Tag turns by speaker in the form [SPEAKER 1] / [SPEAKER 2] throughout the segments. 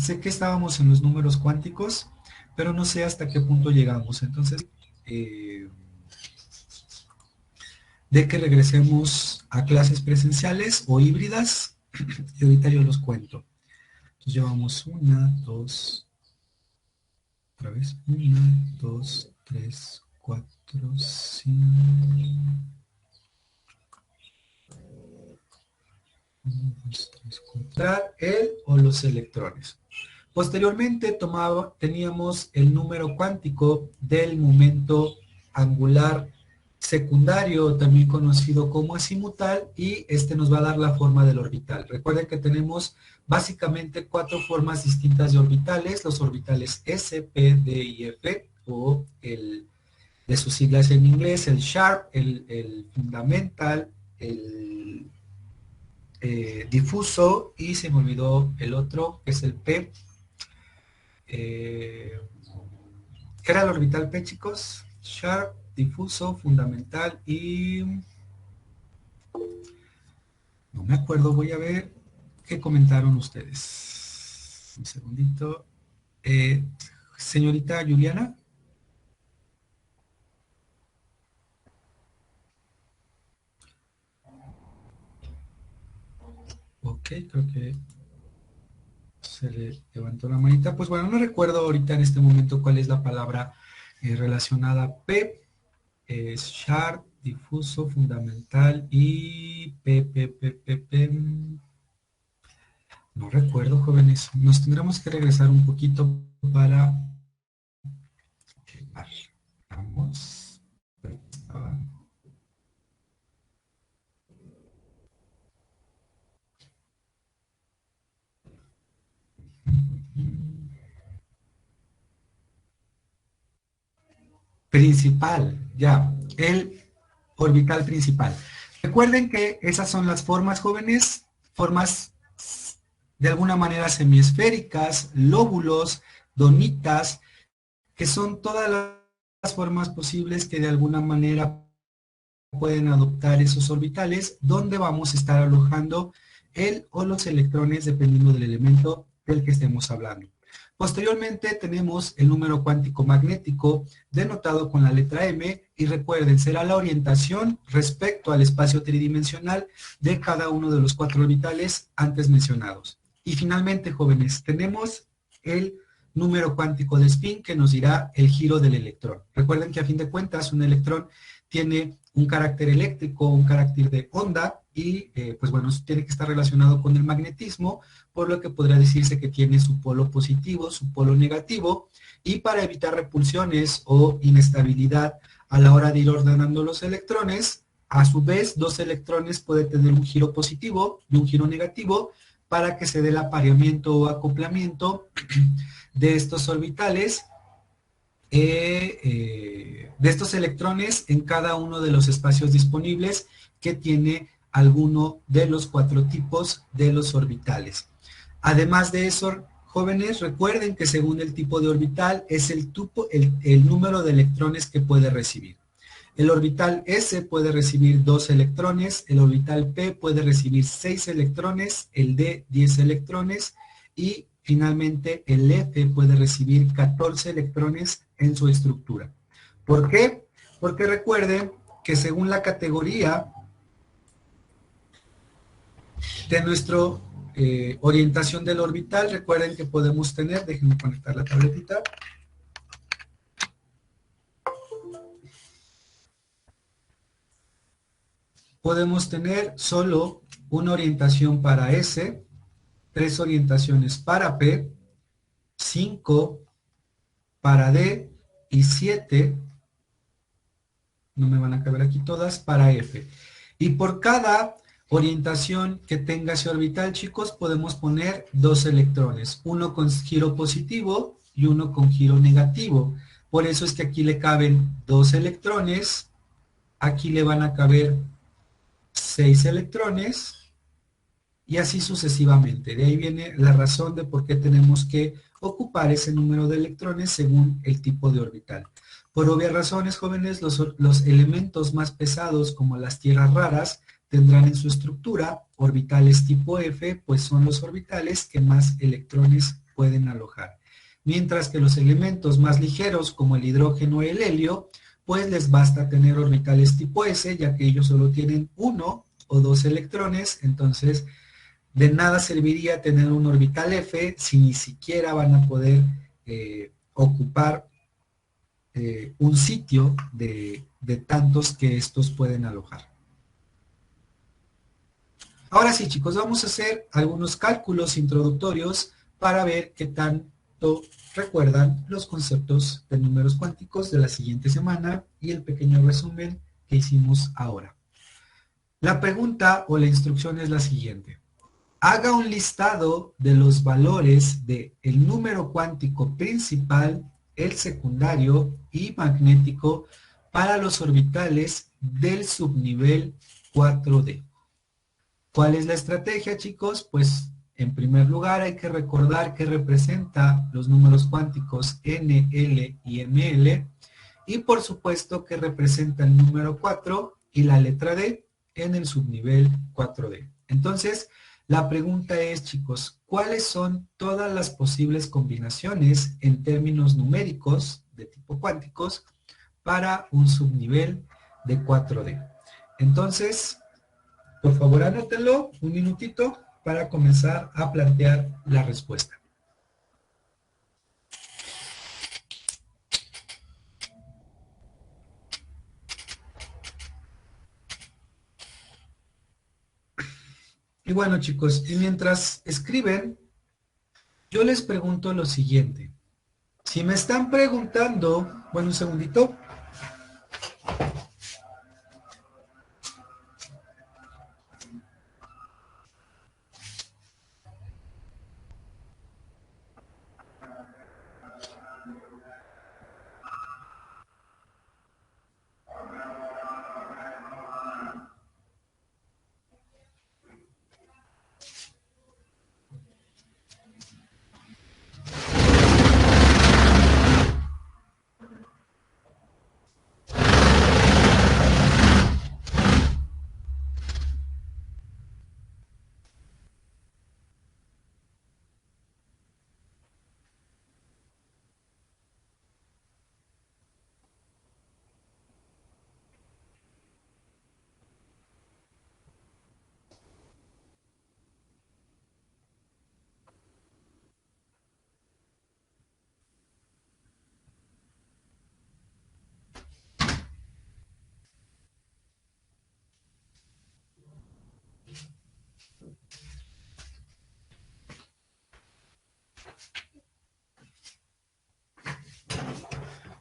[SPEAKER 1] sé que estábamos en los números cuánticos, pero no sé hasta qué punto llegamos. Entonces, de que regresemos a clases presenciales o híbridas, y ahorita yo los cuento. Entonces llevamos 1, 2, otra vez, 1, 2, 3, 4, 5, 1, 2, 3, 4. El o los electrones. Posteriormente teníamos el número cuántico del momento angular secundario, también conocido como azimutal, y este nos va a dar la forma del orbital. Recuerden que tenemos básicamente 4 formas distintas de orbitales, los orbitales S, P, D y F, o de sus siglas en inglés, el sharp, el fundamental, el difuso, y se me olvidó el otro, que es el P. ¿Qué era el orbital P, chicos? Sharp, difuso, fundamental y... no me acuerdo, voy a ver qué comentaron ustedes. Un segundito. Señorita Juliana. Ok, creo que se le levantó la manita. Pues bueno, no recuerdo ahorita en este momento cuál es la palabra relacionada a P. Es sharp, difuso, fundamental y P. No recuerdo, jóvenes. Nos tendremos que regresar un poquito para... Vamos. Principal, ya. El orbital principal. Recuerden que esas son las formas, jóvenes, formas de alguna manera semiesféricas, lóbulos, donitas, que son todas las formas posibles que de alguna manera pueden adoptar esos orbitales, donde vamos a estar alojando el o los electrones dependiendo del elemento del que estemos hablando. Posteriormente tenemos el número cuántico magnético denotado con la letra M, y recuerden, será la orientación respecto al espacio tridimensional de cada uno de los 4 orbitales antes mencionados. Y finalmente, jóvenes, tenemos el número cuántico de spin, que nos dirá el giro del electrón. Recuerden que a fin de cuentas un electrón tiene un carácter eléctrico, un carácter de onda, y pues bueno, tiene que estar relacionado con el magnetismo, por lo que podría decirse que tiene su polo positivo, su polo negativo, y para evitar repulsiones o inestabilidad a la hora de ir ordenando los electrones, a su vez 2 electrones pueden tener un giro positivo y un giro negativo, para que se dé el apareamiento o acoplamiento de estos orbitales, de estos electrones en cada uno de los espacios disponibles que tiene alguno de los 4 tipos de los orbitales. Además de eso, jóvenes, recuerden que según el tipo de orbital es el número de electrones que puede recibir. El orbital S puede recibir 2 electrones, el orbital P puede recibir 6 electrones, el D 10 electrones, y finalmente el F puede recibir 14 electrones en su estructura. ¿Por qué? Porque recuerden que según la categoría de nuestra orientación del orbital, recuerden que podemos tener, déjenme conectar la tabletita, podemos tener solo una orientación para S, 3 orientaciones para P, 5 para D y 7, no me van a caber aquí todas, para F. Y por cada orientación que tenga ese orbital, chicos, podemos poner 2 electrones, uno con giro positivo y uno con giro negativo. Por eso es que aquí le caben 2 electrones, aquí le van a caber 6 electrones, y así sucesivamente. De ahí viene la razón de por qué tenemos que ocupar ese número de electrones según el tipo de orbital. Por obvias razones, jóvenes, los elementos más pesados, como las tierras raras, tendrán en su estructura orbitales tipo F, pues son los orbitales que más electrones pueden alojar. Mientras que los elementos más ligeros, como el hidrógeno o el helio, pues les basta tener orbitales tipo S, ya que ellos solo tienen uno o dos electrones, entonces de nada serviría tener un orbital F si ni siquiera van a poder ocupar un sitio de tantos que estos pueden alojar. Ahora sí, chicos, vamos a hacer algunos cálculos introductorios para ver qué tanto recuerdan los conceptos de números cuánticos de la siguiente semana y el pequeño resumen que hicimos ahora. La pregunta o la instrucción es la siguiente. Haga un listado de los valores del número cuántico principal, el secundario y magnético para los orbitales del subnivel 4D. ¿Cuál es la estrategia, chicos? Pues en primer lugar hay que recordar que representa los números cuánticos N, L y ML y por supuesto que representa el número 4 y la letra D en el subnivel 4D. Entonces, la pregunta es, chicos, ¿cuáles son todas las posibles combinaciones en términos numéricos de tipo cuánticos para un subnivel de 4D? Entonces, por favor, anótenlo un minutito para comenzar a plantear la respuesta. Y bueno, chicos, y mientras escriben, yo les pregunto lo siguiente. Si me están preguntando, bueno, un segundito.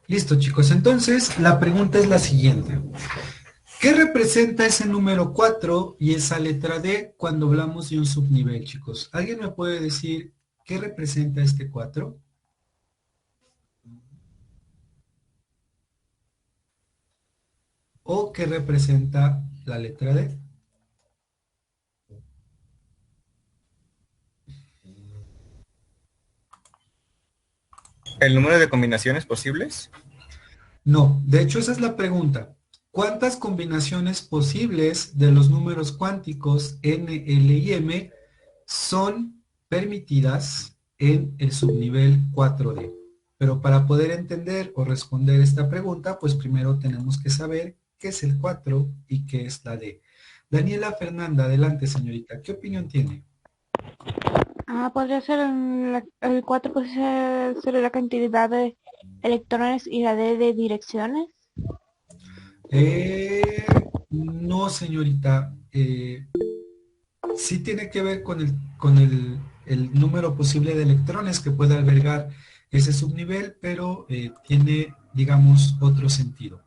[SPEAKER 1] Listo, chicos. Entonces, la pregunta es la siguiente. ¿Qué representa ese número 4 y esa letra D cuando hablamos de un subnivel, chicos? ¿Alguien me puede decir qué representa este 4? ¿O qué representa la letra D?
[SPEAKER 2] ¿El número de combinaciones posibles?
[SPEAKER 1] No, de hecho esa es la pregunta. ¿Cuántas combinaciones posibles de los números cuánticos N, L y M son permitidas en el subnivel 4D? Pero para poder entender o responder esta pregunta, pues primero tenemos que saber qué es el 4 y qué es la D. Daniela Fernanda, adelante señorita, ¿qué opinión tiene?
[SPEAKER 3] Podría ser el 4 podría ser la cantidad de electrones y la D de direcciones.
[SPEAKER 1] No señorita, sí tiene que ver con el número posible de electrones que puede albergar ese subnivel, pero tiene, digamos, otro sentido.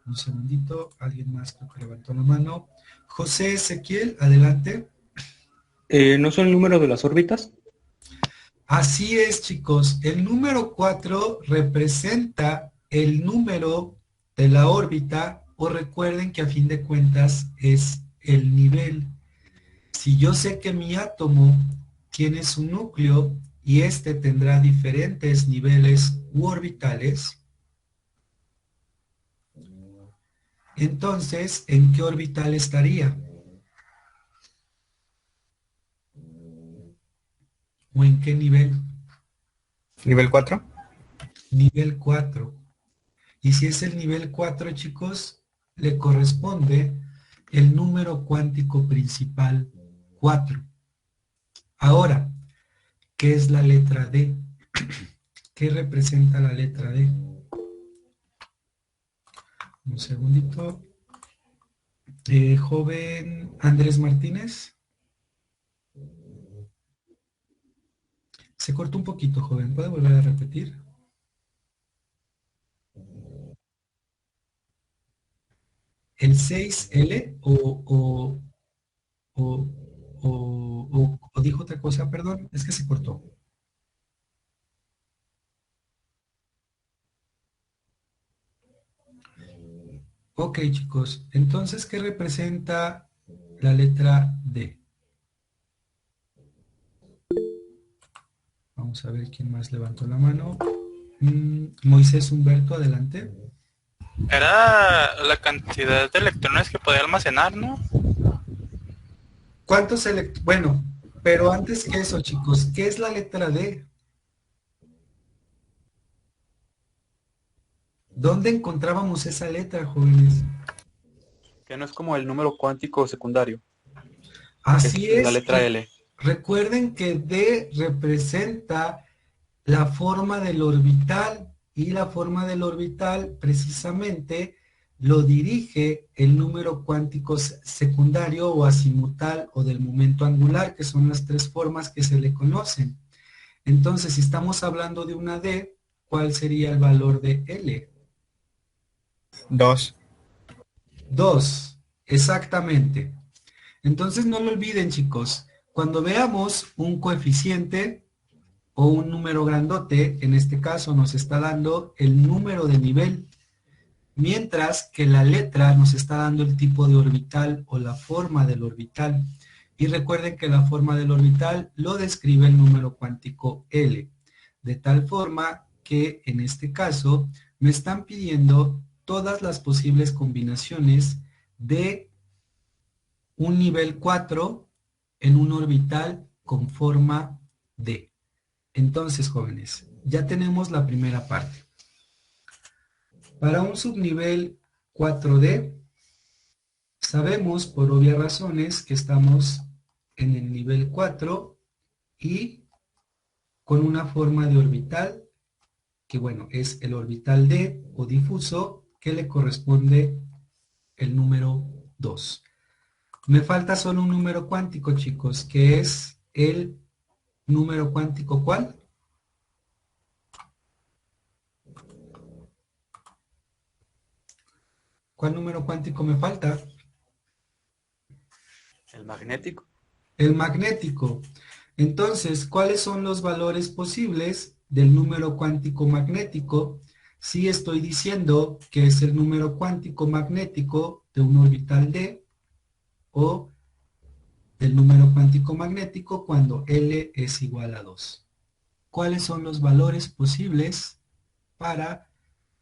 [SPEAKER 1] Un segundito, alguien más creo que levantó la mano. José Ezequiel, adelante.
[SPEAKER 4] ¿No son el número de las órbitas?
[SPEAKER 1] Así es, chicos. El número 4 representa el número de la órbita, o recuerden que a fin de cuentas es el nivel. Si yo sé que mi átomo tiene su núcleo y este tendrá diferentes niveles u orbitales, entonces, ¿en qué orbital estaría? ¿O en qué nivel?
[SPEAKER 2] Nivel 4.
[SPEAKER 1] Nivel 4. Y si es el nivel 4, chicos, le corresponde el número cuántico principal 4. Ahora, ¿qué es la letra D? ¿Qué representa la letra D? Un segundito. Joven Andrés Martínez. Se cortó un poquito, joven. ¿Puede volver a repetir? ¿El 6L o dijo otra cosa? Perdón, es que se cortó. Ok, chicos. Entonces, ¿qué representa la letra D? Vamos a ver quién más levantó la mano. Moisés Humberto, adelante.
[SPEAKER 5] Era la cantidad de electrones que podía almacenar, ¿no?
[SPEAKER 1] ¿Cuántos electrones? Bueno, pero antes que eso, chicos, ¿qué es la letra D? ¿Dónde encontrábamos esa letra, jóvenes?
[SPEAKER 4] Que no es como el número cuántico secundario.
[SPEAKER 1] Así
[SPEAKER 4] Es la
[SPEAKER 1] es.
[SPEAKER 4] letra L.
[SPEAKER 1] Recuerden que D representa la forma del orbital y la forma del orbital precisamente lo dirige el número cuántico secundario o azimutal o del momento angular, que son las tres formas que se le conocen. Entonces, si estamos hablando de una D, ¿cuál sería el valor de L?
[SPEAKER 2] 2.
[SPEAKER 1] 2, exactamente. Entonces no lo olviden, chicos. Cuando veamos un coeficiente o un número grandote, en este caso nos está dando el número de nivel, mientras que la letra nos está dando el tipo de orbital o la forma del orbital. Y recuerden que la forma del orbital lo describe el número cuántico L, de tal forma que en este caso me están pidiendo todas las posibles combinaciones de un nivel 4 en un orbital con forma D. Entonces, jóvenes, ya tenemos la primera parte. Para un subnivel 4D, sabemos por obvias razones que estamos en el nivel 4 y con una forma de orbital, que bueno, es el orbital D o difuso, que le corresponde el número 2. Me falta solo un número cuántico, chicos, que es el número cuántico, ¿cuál? ¿Cuál número cuántico me falta?
[SPEAKER 4] El magnético.
[SPEAKER 1] El magnético. Entonces, ¿cuáles son los valores posibles del número cuántico magnético si estoy diciendo que es el número cuántico magnético de un orbital D o del número cuántico magnético cuando L es igual a 2? ¿Cuáles son los valores posibles para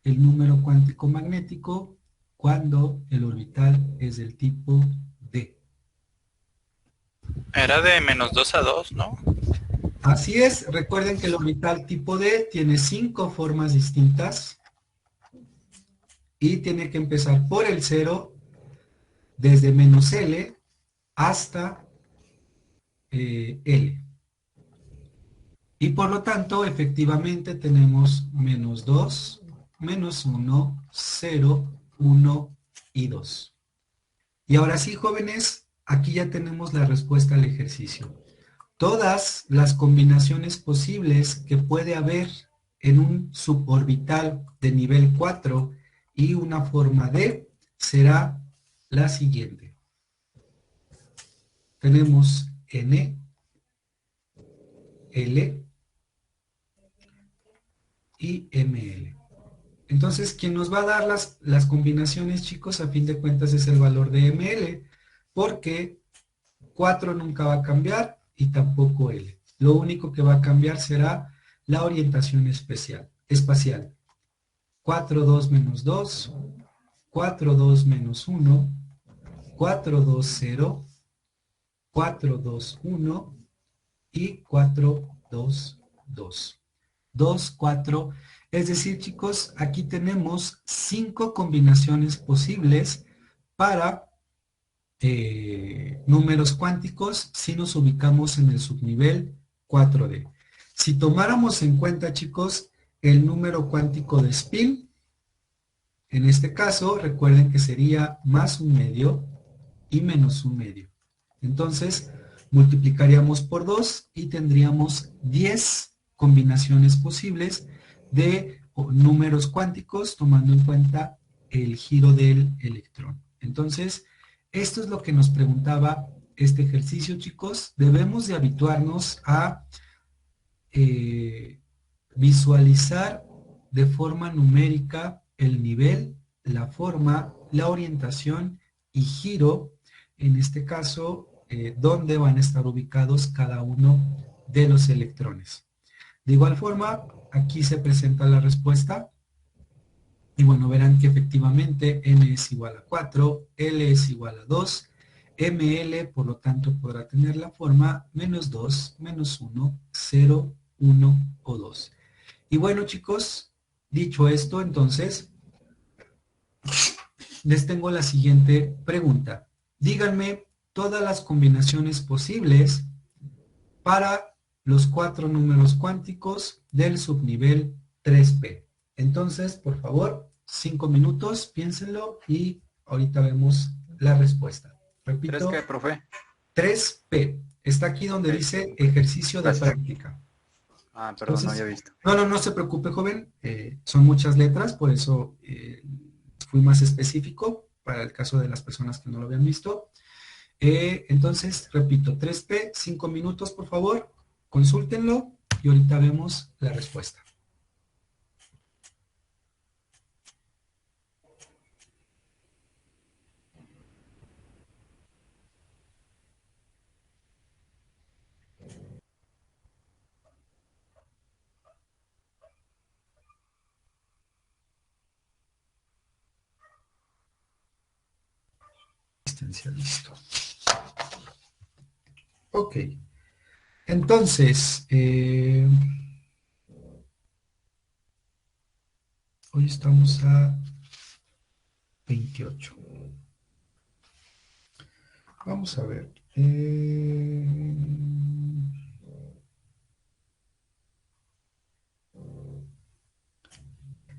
[SPEAKER 1] el número cuántico magnético cuando el orbital es del tipo D?
[SPEAKER 5] Era de -2 a 2, ¿no?
[SPEAKER 1] Así es, recuerden que el orbital tipo D tiene 5 formas distintas y tiene que empezar por el 0 desde -L hasta L. Y por lo tanto, efectivamente tenemos -2, -1, 0, 1 y 2. Y ahora sí, jóvenes, aquí ya tenemos la respuesta al ejercicio. Todas las combinaciones posibles que puede haber en un suborbital de nivel 4 y una forma D será la siguiente. Tenemos N, L y ML. Entonces, quien nos va a dar las combinaciones, chicos, a fin de cuentas es el valor de ML, porque 4 nunca va a cambiar y tampoco L. Lo único que va a cambiar será la orientación espacial. 4, 2 menos 2, 4, 2 menos 1, 4, 2, 0, 4, 2, 1 y 4, 2, 2. 2, 4. Es decir, chicos, aquí tenemos 5 combinaciones posibles para números cuánticos si nos ubicamos en el subnivel 4D. Si tomáramos en cuenta, chicos, el número cuántico de spin, en este caso, recuerden que sería más un medio y menos un medio. Entonces, multiplicaríamos por 2 y tendríamos 10 combinaciones posibles de números cuánticos tomando en cuenta el giro del electrón. Entonces, esto es lo que nos preguntaba este ejercicio, chicos. Debemos de habituarnos a visualizar de forma numérica el nivel, la forma, la orientación y giro, en este caso, dónde van a estar ubicados cada uno de los electrones. De igual forma, aquí se presenta la respuesta. Y bueno, verán que efectivamente n es igual a 4, L es igual a 2, ML, por lo tanto, podrá tener la forma menos 2, menos 1, 0, 1 o 2. Y bueno, chicos, dicho esto, entonces, les tengo la siguiente pregunta. Díganme todas las combinaciones posibles para los 4 números cuánticos del subnivel 3P. Entonces, por favor, 5 minutos, piénsenlo y ahorita vemos la respuesta. Repito.
[SPEAKER 4] ¿3 qué, profe?
[SPEAKER 1] 3P. Está aquí donde dice ejercicio de práctica.
[SPEAKER 4] Ah, perdón, no había visto.
[SPEAKER 1] No se preocupe, joven. Son muchas letras, por eso fui más específico para el caso de las personas que no lo habían visto. Entonces, repito, 3P, 5 minutos, por favor. Consúltenlo y ahorita vemos la respuesta. Listo. Ok. Entonces, hoy estamos a 28. Vamos a ver.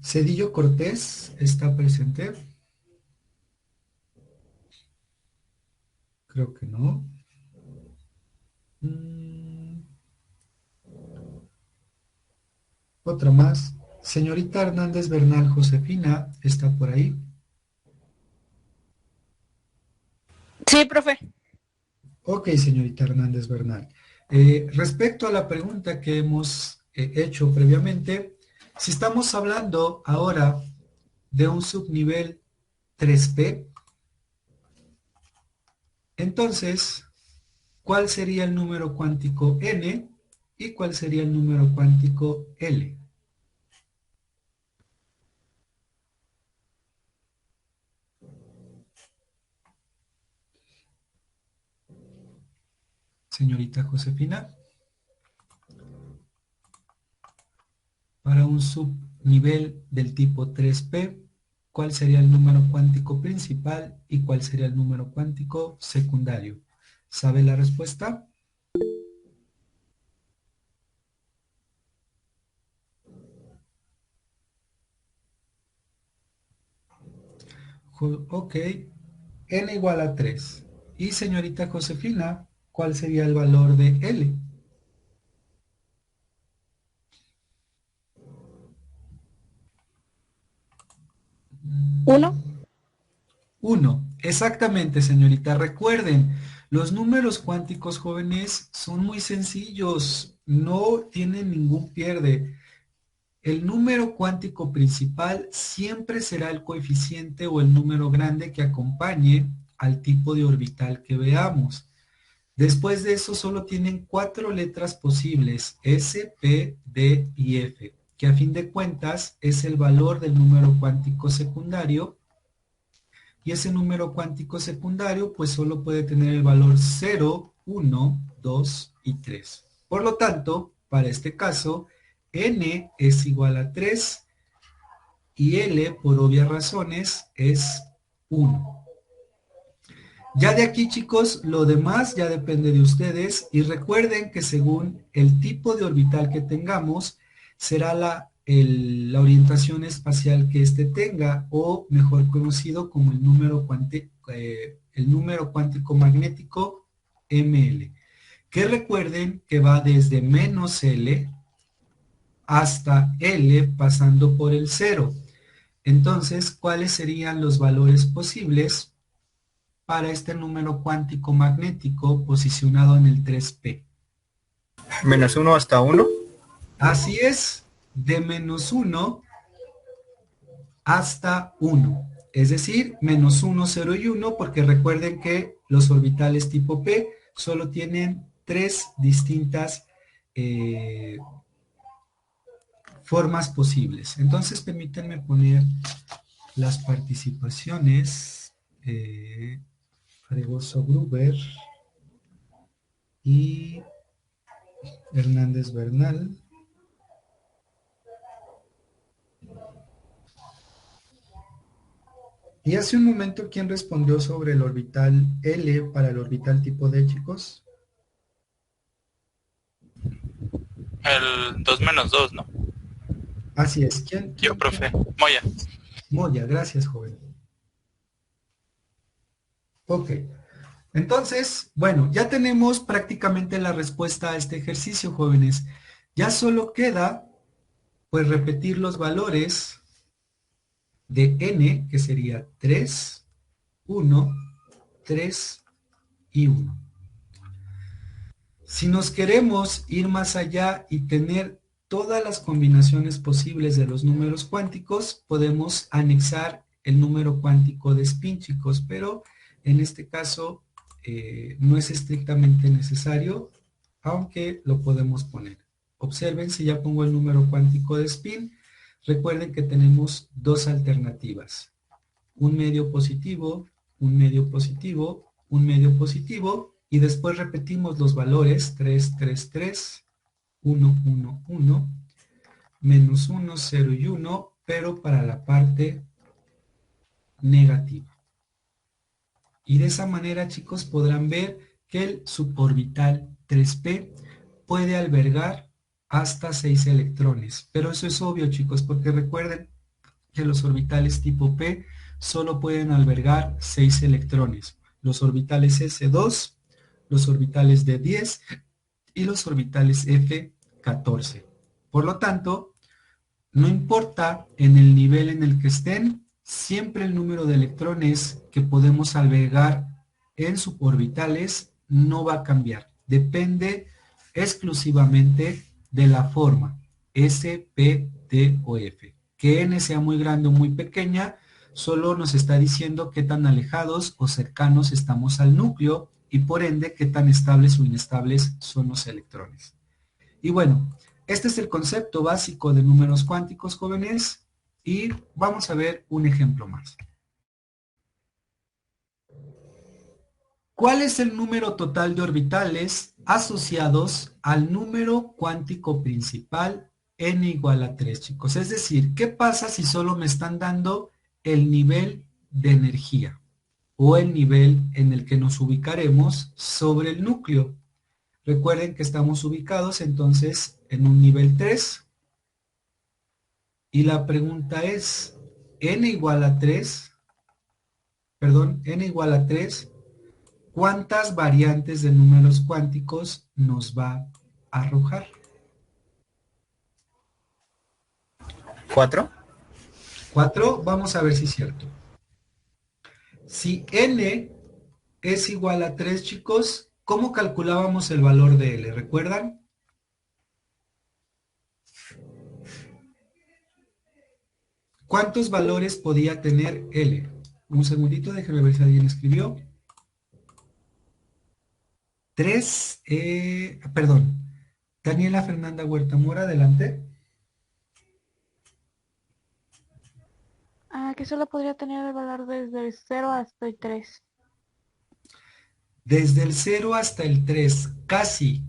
[SPEAKER 1] Cedillo Cortés está presente. Creo que no. Otra más. Señorita Hernández Bernal Josefina, ¿está por ahí?
[SPEAKER 6] Sí, profe.
[SPEAKER 1] Ok, señorita Hernández Bernal. Respecto a la pregunta que hemos hecho previamente, si estamos hablando ahora de un subnivel 3P, entonces, ¿cuál sería el número cuántico n y cuál sería el número cuántico L? Señorita Josefina. Para un subnivel del tipo 3P, ¿cuál sería el número cuántico principal y cuál sería el número cuántico secundario? ¿Sabe la respuesta? Ok, n igual a 3. Y señorita Josefina, ¿cuál sería el valor de L?
[SPEAKER 6] 1.
[SPEAKER 1] 1. Exactamente, señorita. Recuerden, los números cuánticos, jóvenes, son muy sencillos. No tienen ningún pierde. El número cuántico principal siempre será el coeficiente o el número grande que acompañe al tipo de orbital que veamos. Después de eso solo tienen 4 letras posibles, S, P, D y F, que a fin de cuentas es el valor del número cuántico secundario. Y ese número cuántico secundario pues solo puede tener el valor 0, 1, 2 y 3. Por lo tanto, para este caso, n es igual a 3 y L, por obvias razones, es 1. Ya de aquí, chicos, lo demás ya depende de ustedes y recuerden que según el tipo de orbital que tengamos, será la orientación espacial que éste tenga, o mejor conocido como el número cuántico magnético ML, que recuerden que va desde menos L hasta L pasando por el 0. Entonces, ¿cuáles serían los valores posibles para este número cuántico magnético posicionado en el 3P?
[SPEAKER 2] Menos 1 hasta 1.
[SPEAKER 1] Así es, de menos 1 hasta 1. Es decir, menos 1, 0 y 1, porque recuerden que los orbitales tipo P solo tienen 3 distintas formas posibles. Entonces, permítanme poner las participaciones. Fregoso Gruber y Hernández Bernal. Y hace un momento, ¿quién respondió sobre el orbital L para el orbital tipo D, chicos?
[SPEAKER 5] El 2 menos 2, ¿no?
[SPEAKER 1] Así es. ¿Quién?
[SPEAKER 5] Yo, profe. Moya.
[SPEAKER 1] Moya, gracias, joven. Ok. Entonces, bueno, ya tenemos prácticamente la respuesta a este ejercicio, jóvenes. Ya solo queda, pues, repetir los valores de n, que sería 3, 1, 3 y 1. Si nos queremos ir más allá y tener todas las combinaciones posibles de los números cuánticos, podemos anexar el número cuántico de spin, chicos, pero en este caso no es estrictamente necesario, aunque lo podemos poner. Observen, si ya pongo el número cuántico de spin, recuerden que tenemos dos alternativas. Un medio positivo, un medio positivo, un medio positivo, y después repetimos los valores 3, 3, 3, 1, 1, 1, menos 1, 0 y 1, pero para la parte negativa. Y de esa manera, chicos, podrán ver que el suborbital 3P puede albergar hasta 6 electrones. Pero eso es obvio, chicos, porque recuerden que los orbitales tipo P solo pueden albergar 6 electrones. Los orbitales S2, los orbitales D10 y los orbitales F14. Por lo tanto, no importa en el nivel en el que estén, siempre el número de electrones que podemos albergar en suborbitales no va a cambiar. Depende exclusivamente de la forma S, P, D o F. Que N sea muy grande o muy pequeña, solo nos está diciendo qué tan alejados o cercanos estamos al núcleo y por ende qué tan estables o inestables son los electrones. Y bueno, este es el concepto básico de números cuánticos, jóvenes, y vamos a ver un ejemplo más. ¿Cuál es el número total de orbitales asociados al número cuántico principal n igual a 3, chicos? Es decir, ¿qué pasa si solo me están dando el nivel de energía o el nivel en el que nos ubicaremos sobre el núcleo? Recuerden que estamos ubicados entonces en un nivel 3 y la pregunta es, n igual a 3, ¿cuántas variantes de números cuánticos nos va a arrojar?
[SPEAKER 2] 4.
[SPEAKER 1] 4, vamos a ver si es cierto. Si n es igual a 3, chicos, ¿cómo calculábamos el valor de L? ¿Recuerdan? ¿Cuántos valores podía tener L? Un segundito, déjenme ver si alguien escribió. 3, Daniela Fernanda Huerta Mora, adelante.
[SPEAKER 3] Que solo podría tener el valor desde el 0 hasta el 3.
[SPEAKER 1] Desde el 0 hasta el 3, casi,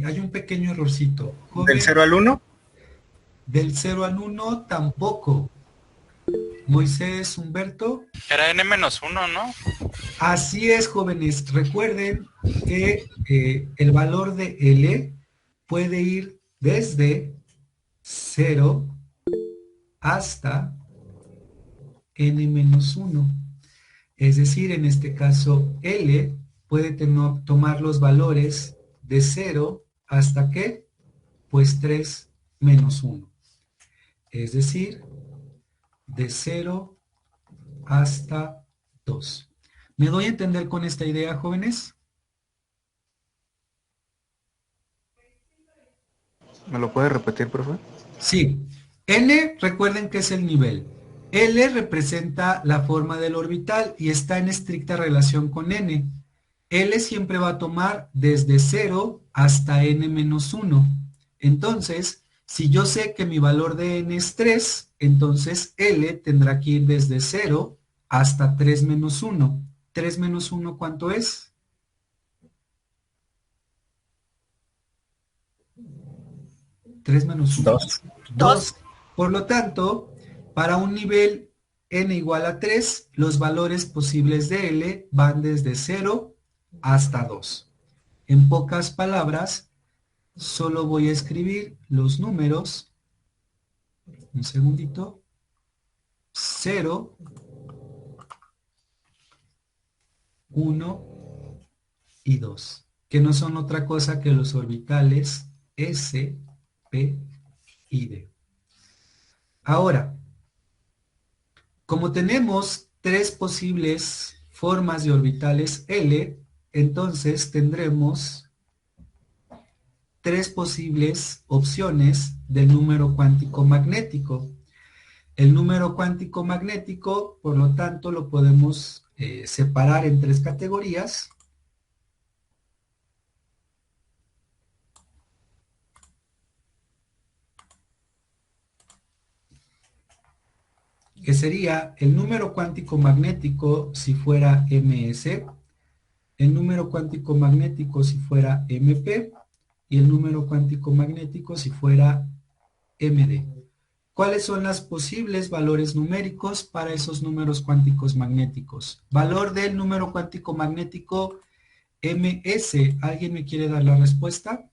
[SPEAKER 1] hay un pequeño errorcito. Joven,
[SPEAKER 2] ¿Del 0 al 1?
[SPEAKER 1] Del 0 al 1 tampoco. Moisés, Humberto.
[SPEAKER 5] Era n-1, ¿no?
[SPEAKER 1] Así es, jóvenes. Recuerden que el valor de L puede ir desde 0 hasta n-1. Es decir, en este caso, L puede tomar los valores de 0 hasta ¿qué? Pues 3 menos 1. Es decir, de 0 hasta 2. ¿Me doy a entender con esta idea, jóvenes?
[SPEAKER 2] ¿Me lo puede repetir, profe?
[SPEAKER 1] Sí. N, recuerden que es el nivel. L representa la forma del orbital y está en estricta relación con N. L siempre va a tomar desde 0 hasta n-1. Entonces, si yo sé que mi valor de n es 3, entonces L tendrá que ir desde 0 hasta 3 menos 1. 3 menos 1, ¿cuánto es? 3 menos 1. 2. Por lo tanto, para un nivel n igual a 3, los valores posibles de L van desde 0 hasta 2. En pocas palabras, solo voy a escribir los números, un segundito, 0, 1 y 2, que no son otra cosa que los orbitales S, P y D. Ahora, como tenemos tres posibles formas de orbitales L, entonces tendremos tres posibles opciones del número cuántico magnético. El número cuántico magnético, por lo tanto, lo podemos separar en tres categorías. Que sería el número cuántico magnético si fuera ms, el número cuántico magnético si fuera mp y el número cuántico magnético si fuera md. ¿Cuáles son los posibles valores numéricos para esos números cuánticos magnéticos? Valor del número cuántico magnético ms. ¿Alguien me quiere dar la respuesta?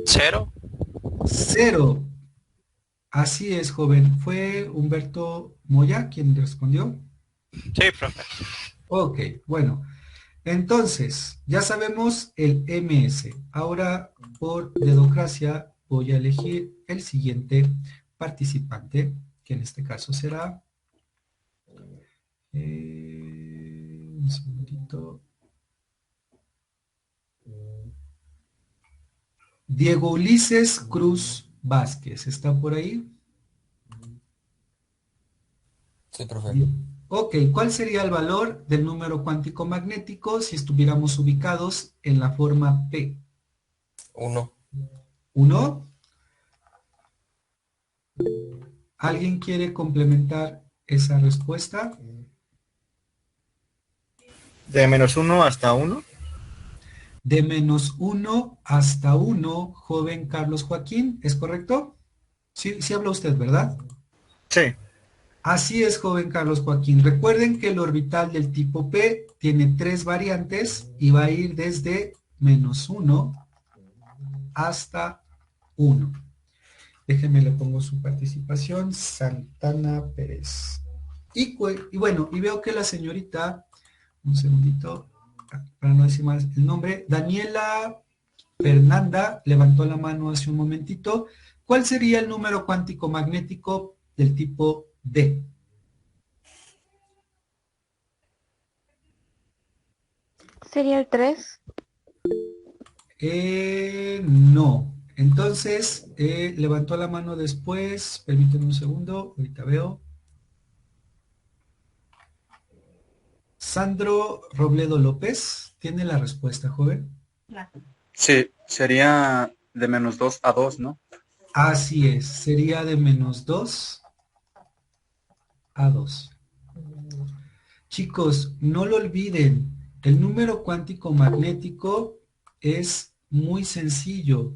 [SPEAKER 5] 0.
[SPEAKER 1] 0. Así es, joven. ¿Fue Humberto Moya quien respondió?
[SPEAKER 5] Sí, profe.
[SPEAKER 1] Ok, bueno. Entonces, ya sabemos el MS. Ahora, por dedocracia, voy a elegir el siguiente participante, que en este caso será... un segundito. Diego Ulises Cruz Vázquez. ¿Está por ahí?
[SPEAKER 7] Sí, profe.
[SPEAKER 1] Ok, ¿cuál sería el valor del número cuántico magnético si estuviéramos ubicados en la forma P?
[SPEAKER 7] 1.
[SPEAKER 1] ¿1? ¿Alguien quiere complementar esa respuesta?
[SPEAKER 2] De -1 hasta 1.
[SPEAKER 1] De -1 hasta 1, joven Carlos Joaquín, ¿es correcto? Sí, sí habla usted, ¿verdad?
[SPEAKER 2] Sí.
[SPEAKER 1] Así es, joven Carlos Joaquín. Recuerden que el orbital del tipo P tiene tres variantes y va a ir desde -1 hasta 1. Déjenme le pongo su participación, Santana Pérez. Y bueno, y veo que la señorita, un segundito, para no decir más el nombre, Daniela Fernanda levantó la mano hace un momentito. ¿Cuál sería el número cuántico magnético del tipo D?
[SPEAKER 3] ¿Sería el 3?
[SPEAKER 1] No. Entonces, levantó la mano después. Permítanme un segundo, ahorita veo. Sandro Robledo López, ¿tiene la respuesta, joven?
[SPEAKER 4] Sí, sería de -2 a 2, ¿no?
[SPEAKER 1] Así es, sería de -2 a 2. Chicos, no lo olviden, el número cuántico magnético es muy sencillo.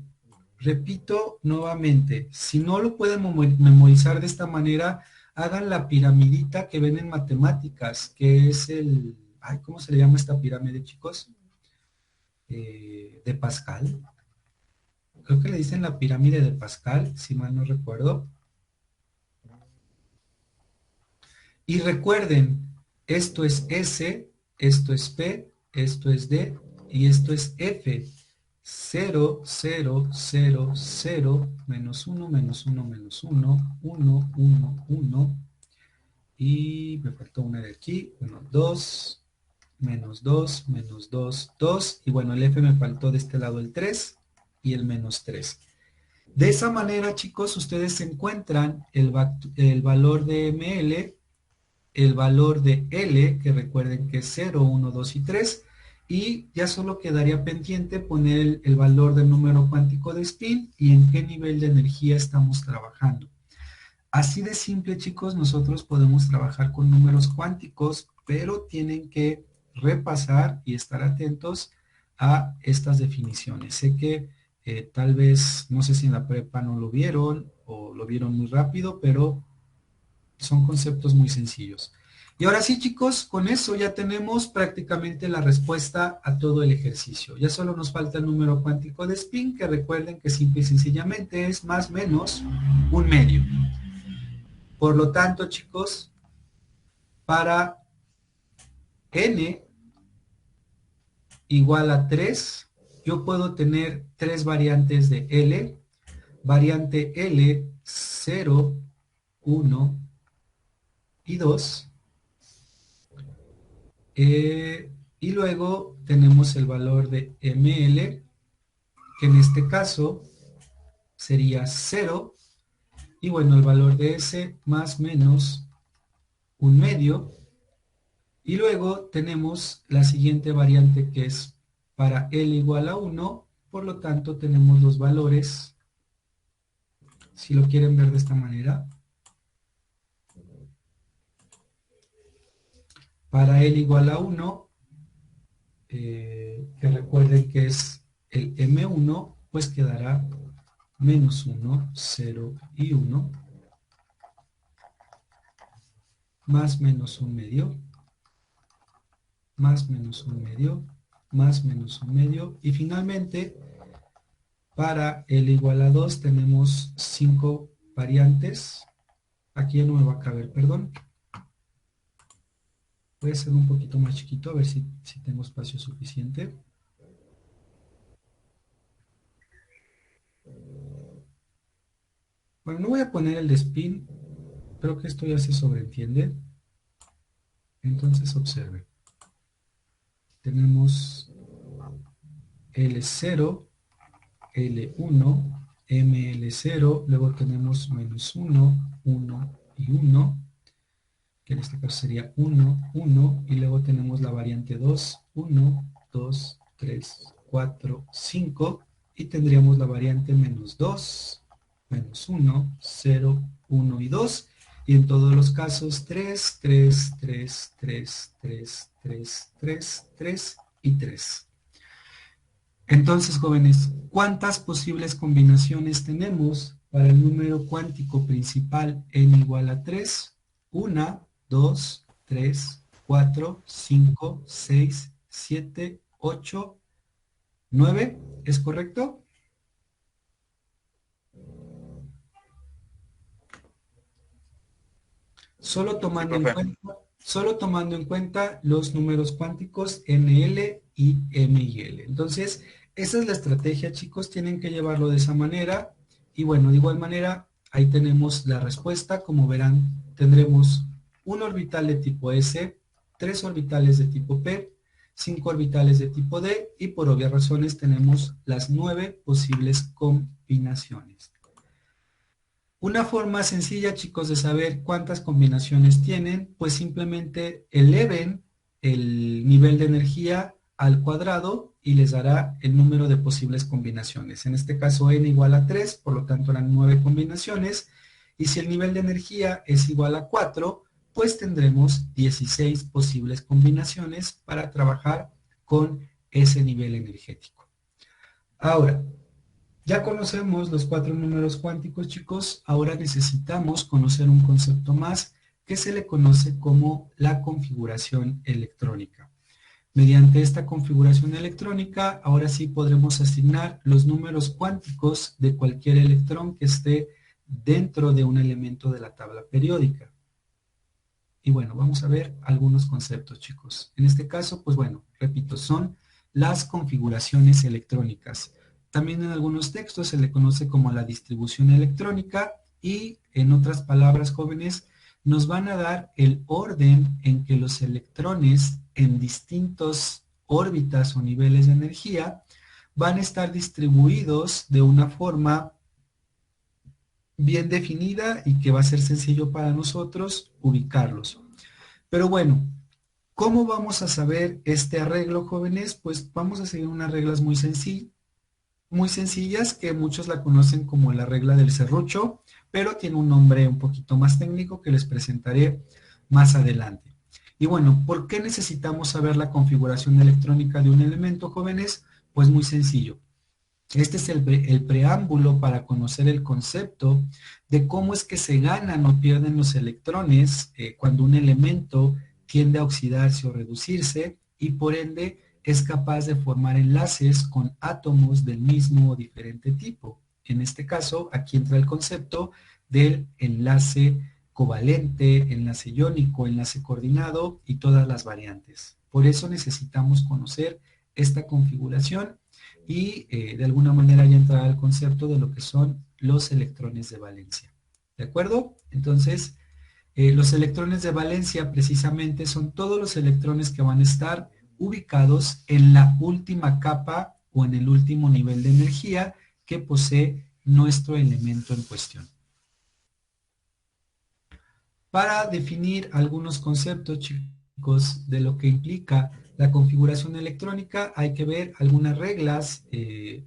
[SPEAKER 1] repito nuevamente, si no lo pueden memorizar de esta manera, hagan la piramidita que ven en matemáticas, que es el, ay, ¿cómo se le llama esta pirámide, chicos? De Pascal. Creo que le dicen la pirámide de Pascal, si mal no recuerdo. Y recuerden, esto es S, esto es P, esto es D y esto es F. 0, 0, 0, 0, menos 1, menos 1, menos 1, 1, 1, 1. Y me faltó una de aquí. Bueno, 2, menos 2, menos 2, 2. Y bueno, el F me faltó de este lado el 3 y el menos 3. De esa manera, chicos, ustedes encuentran el valor de ML, el valor de L, que recuerden que es 0, 1, 2 y 3, y ya solo quedaría pendiente poner el valor del número cuántico de spin y en qué nivel de energía estamos trabajando. Así de simple, chicos, nosotros podemos trabajar con números cuánticos, pero tienen que repasar y estar atentos a estas definiciones. Sé que tal vez, no sé si en la prepa no lo vieron o lo vieron muy rápido, pero son conceptos muy sencillos. Y ahora sí, chicos, con eso ya tenemos prácticamente la respuesta a todo el ejercicio. Ya solo nos falta el número cuántico de spin, que recuerden que simple y sencillamente es más menos un medio. Por lo tanto, chicos, para n igual a 3, yo puedo tener tres variantes de L. Variante L, 0, 1 y 2. Y luego tenemos el valor de ML, que en este caso sería 0. Y bueno, el valor de S más menos un medio. Y luego tenemos la siguiente variante que es para L igual a 1. Por lo tanto, tenemos los valores, si lo quieren ver de esta manera. Para L igual a 1, que recuerden que es el M1, pues quedará menos 1, 0 y 1, más menos un medio, más menos un medio, más menos un medio, y finalmente, para L igual a 2 tenemos 5 variantes. Aquí ya no me va a caber, perdón. Voy a hacer un poquito más chiquito, a ver si tengo espacio suficiente. Bueno, no voy a poner el de spin, creo que esto ya se sobreentiende. Entonces observen. Tenemos L0, L1, ML0, luego tenemos menos 1, 1 y 1. Que en este caso sería 1, 1, y luego tenemos la variante 2, 1, 2, 3, 4, 5, y tendríamos la variante menos 2, menos 1, 0, 1 y 2, y en todos los casos 3, 3, 3, 3, 3, 3, 3, 3 y 3. Entonces, jóvenes, ¿cuántas posibles combinaciones tenemos para el número cuántico principal n igual a 3? 1, 2, 3, 4, 5, 6, 7, 8, 9. ¿Es correcto? Solo tomando en cuenta los números cuánticos NL y ML. Entonces, esa es la estrategia, chicos. Tienen que llevarlo de esa manera. Y bueno, de igual manera, ahí tenemos la respuesta. Como verán, tendremos un orbital de tipo S, 3 orbitales de tipo P, 5 orbitales de tipo D, y por obvias razones tenemos las 9 posibles combinaciones. Una forma sencilla, chicos, de saber cuántas combinaciones tienen, pues simplemente eleven el nivel de energía al cuadrado y les dará el número de posibles combinaciones. En este caso n igual a 3, por lo tanto eran 9 combinaciones, y si el nivel de energía es igual a 4, pues tendremos 16 posibles combinaciones para trabajar con ese nivel energético. Ahora, Ya conocemos los 4 números cuánticos, chicos. Ahora necesitamos conocer un concepto más que se le conoce como la configuración electrónica. Mediante esta configuración electrónica, ahora sí podremos asignar los números cuánticos de cualquier electrón que esté dentro de un elemento de la tabla periódica. Y bueno, vamos a ver algunos conceptos, chicos. En este caso, pues bueno, repito, son las configuraciones electrónicas. También en algunos textos se le conoce como la distribución electrónica y, en otras palabras, jóvenes, nos van a dar el orden en que los electrones en distintas órbitas o niveles de energía van a estar distribuidos de una forma bien definida y que va a ser sencillo para nosotros ubicarlos. Pero bueno, ¿cómo vamos a saber este arreglo, jóvenes? Pues vamos a seguir unas reglas muy sencillas que muchos la conocen como la regla del serrucho, pero tiene un nombre un poquito más técnico que les presentaré más adelante. Y bueno, ¿por qué necesitamos saber la configuración electrónica de un elemento, jóvenes? Pues muy sencillo. Este es el preámbulo para conocer el concepto de cómo es que se ganan o pierden los electrones cuando un elemento tiende a oxidarse o reducirse y por ende es capaz de formar enlaces con átomos del mismo o diferente tipo. En este caso, aquí entra el concepto del enlace covalente, enlace iónico, enlace coordinado y todas las variantes. Por eso necesitamos conocer esta configuración y de alguna manera ya entrará el concepto de lo que son los electrones de valencia. ¿De acuerdo? Entonces, los electrones de valencia precisamente son todos los electrones que van a estar ubicados en la última capa o en el último nivel de energía que posee nuestro elemento en cuestión. Para definir algunos conceptos, chicos, de lo que implica la configuración electrónica, hay que ver algunas reglas,